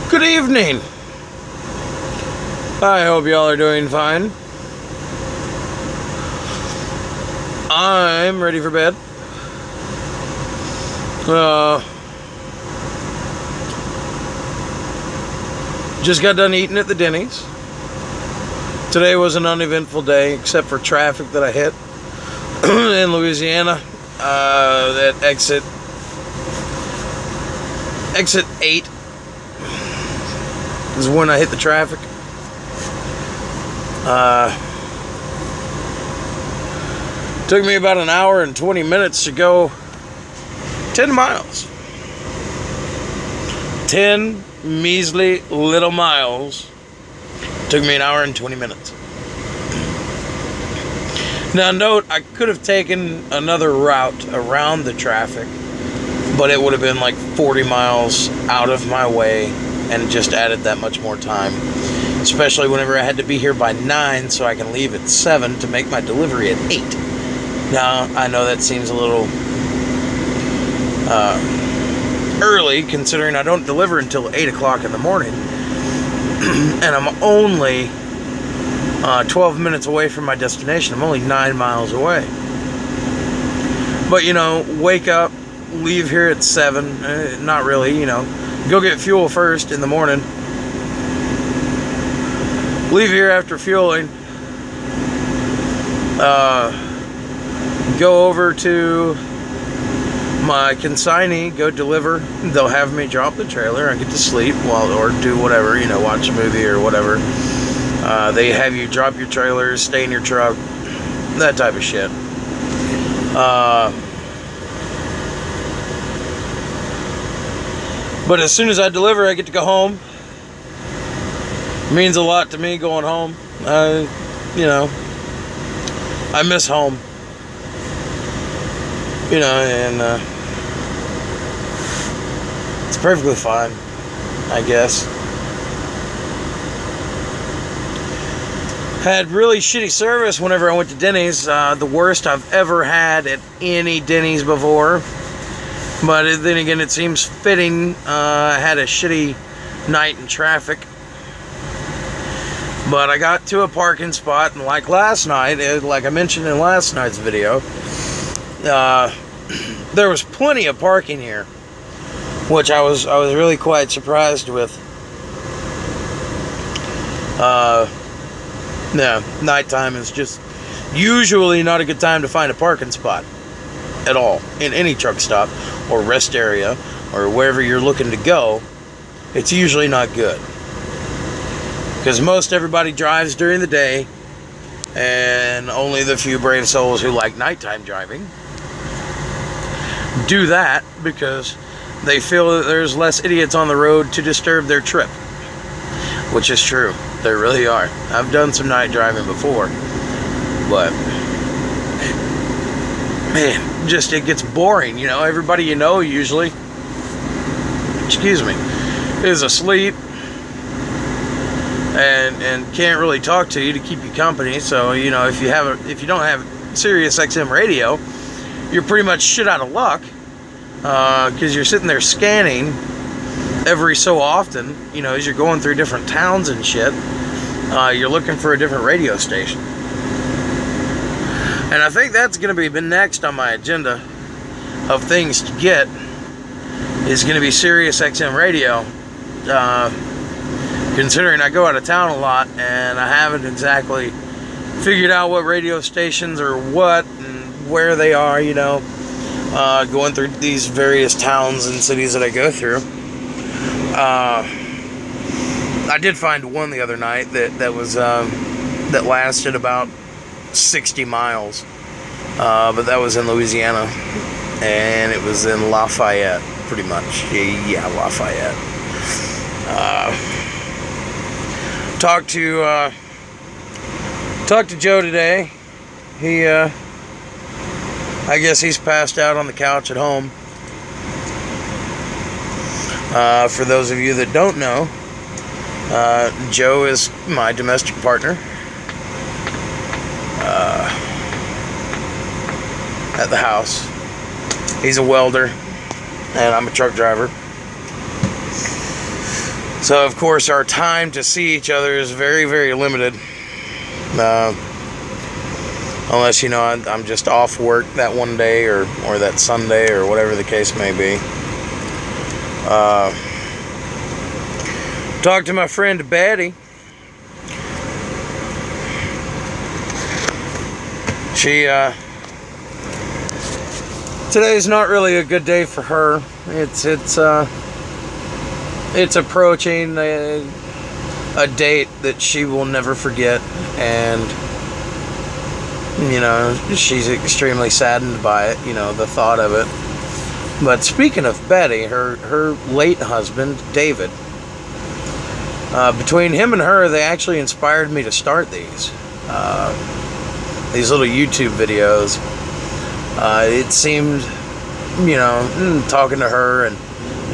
Good evening. I hope y'all are doing fine. I'm ready for bed. Just got done eating at the Denny's. Today was an uneventful day, except for traffic that I hit in Louisiana. That exit 8 is when I hit the traffic. Took me about an hour and 20 minutes to go 10 miles. 10 measly little miles. Took me an hour and 20 minutes. Now note, I could have taken another route around the traffic, but it would have been like 40 miles out of my way and just added that much more time. Especially whenever I had to be here by 9 so I can leave at 7 to make my delivery at 8. Now, I know that seems a little early, considering I don't deliver until 8 o'clock in the morning. And I'm only 12 minutes away from my destination. I'm only 9 miles away. But, you know, wake up, leave here at 7. Not really, you know. Go get fuel first in the morning. Leave here after fueling. Go over to my consignee, go deliver. They'll have me drop the trailer. I get to sleep or do whatever, you know, watch a movie or whatever. They have you drop your trailer, stay in your truck, that type of shit. But as soon as I deliver, I get to go home. It means a lot to me going home. You know, I miss home. You know, and it's perfectly fine, I guess. Had really shitty service whenever I went to Denny's. The worst I've ever had at any Denny's before. But then again, it seems fitting. I had a shitty night in traffic. But I got to a parking spot, and like last night, like I mentioned in last night's video, there was plenty of parking here, which I was really quite surprised with. Yeah, nighttime is just usually not a good time to find a parking spot at all in any truck stop or rest area or wherever you're looking to go. It's usually not good because most everybody drives during the day, and only the few brave souls who like nighttime driving do that because they feel that there's less idiots on the road to disturb their trip, which is true. There really are. I've done some night driving before, but man, just it gets boring, you know. Everybody you know usually, excuse me, is asleep and can't really talk to you to keep you company. So, you know, if you don't have Sirius XM radio, you're pretty much shit out of luck, because you're sitting there scanning every so often, you know, as you're going through different towns and shit. You're looking for a different radio station. And I think that's going to be next on my agenda of things to get, is going to be Sirius XM radio. Considering I go out of town a lot and I haven't exactly figured out what radio stations or what and where they are, you know, going through these various towns and cities that I go through. I did find one the other night that lasted about 60 miles, but that was in Louisiana, and it was in Lafayette, pretty much. Yeah, Lafayette. Talked to Joe today. He, I guess he's passed out on the couch at home. For those of you that don't know, Joe is my domestic partner at the house. He's a welder, and I'm a truck driver. So, of course, our time to see each other is very, very limited. Unless, you know, I'm just off work that one day or that Sunday or whatever the case may be. Talked to my friend Betty. Today's not really a good day for her. It's approaching a date that she will never forget, and you know, she's extremely saddened by it, you know, the thought of it. But speaking of Betty, her late husband, David, between him and her, they actually inspired me to start these little YouTube videos. It seemed, you know, talking to her and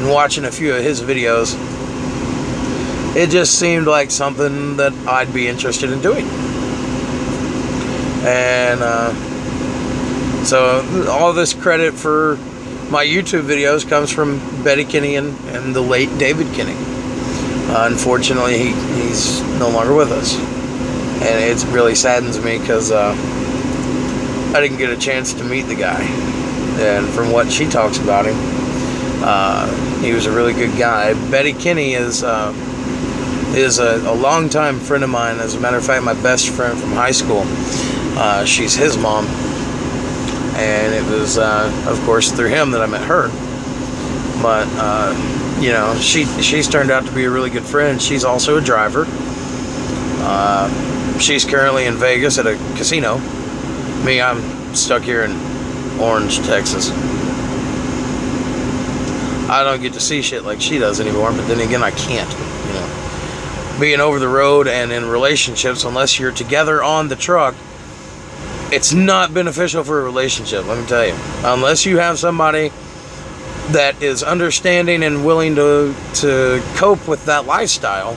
watching a few of his videos, it just seemed like something that I'd be interested in doing. And so all this credit for my YouTube videos comes from Betty Kinney and the late David Kinney. Unfortunately, he's no longer with us, and it really saddens me because I didn't get a chance to meet the guy. And from what she talks about him, he was a really good guy. Betty Kinney is a longtime friend of mine. As a matter of fact, my best friend from high school. She's his mom, and it was, of course, through him that I met her. But you know, she's turned out to be a really good friend. She's also a driver. She's currently in Vegas at a casino. Me, I'm stuck here in Orange, Texas. I don't get to see shit like she does anymore, but then again, I can't, you know. Being over the road and in relationships, unless you're together on the truck, it's not beneficial for a relationship, let me tell you. Unless you have somebody that is understanding and willing to cope with that lifestyle,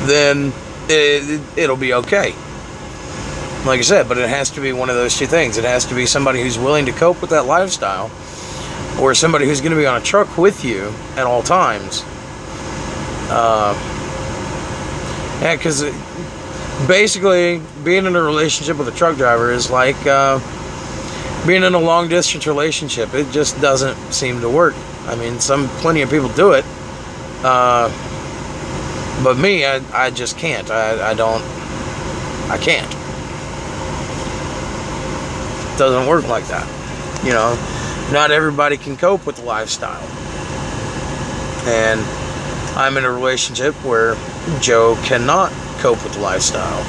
then it'll be okay. Like I said, but it has to be one of those two things. It has to be somebody who's willing to cope with that lifestyle, or somebody who's going to be on a truck with you at all times. Yeah, because basically being in a relationship with a truck driver is like being in a long distance relationship. It just doesn't seem to work. I mean, plenty of people do it, but me, I just can't. I can't. It doesn't work like that. You know, not everybody can cope with the lifestyle, and I'm in a relationship where Joe cannot cope with the lifestyle,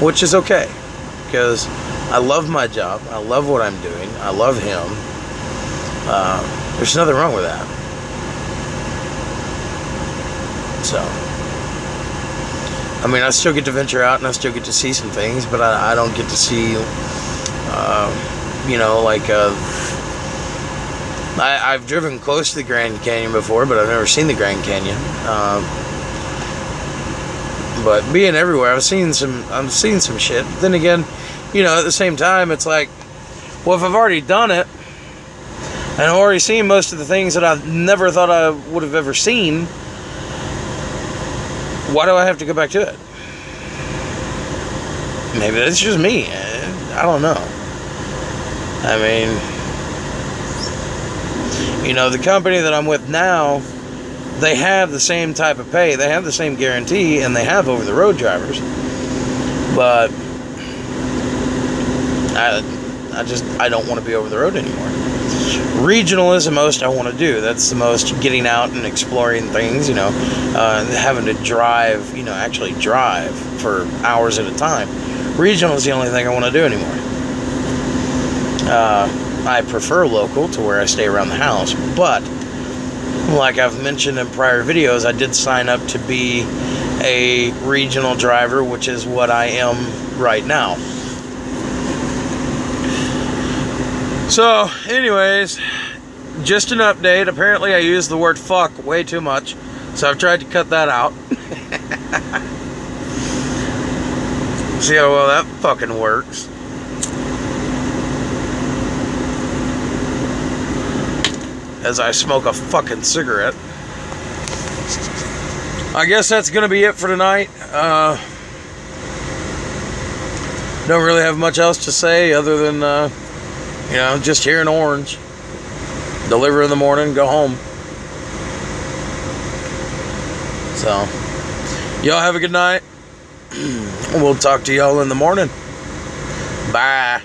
which is okay, because I love my job, I love what I'm doing, I love him. There's nothing wrong with that. So, I mean, I still get to venture out and I still get to see some things, but I don't get to see, you know, like, I've driven close to the Grand Canyon before, but I've never seen the Grand Canyon. But being everywhere, I'm seeing some shit. But then again, you know, at the same time, it's like, well, if I've already done it, and I've already seen most of the things that I never thought I would have ever seen, why do I have to go back to it? Maybe that's just me. I don't know. I mean, you know, the company that I'm with now, they have the same type of pay, they have the same guarantee, and they have over-the-road drivers. But I don't want to be over the road anymore. Regional is the most I want to do. That's the most getting out and exploring things, you know, having to drive, you know, actually drive for hours at a time. Regional is the only thing I want to do anymore. I prefer local to where I stay around the house, but like I've mentioned in prior videos, I did sign up to be a regional driver, which is what I am right now. So, anyways, just an update. Apparently I used the word fuck way too much, so I've tried to cut that out. See how well that fucking works. as I smoke a fucking cigarette. I guess that's going to be it for tonight. Don't really have much else to say other than, just here in Orange. Deliver in the morning, go home. So, y'all have a good night. We'll talk to y'all in the morning. Bye.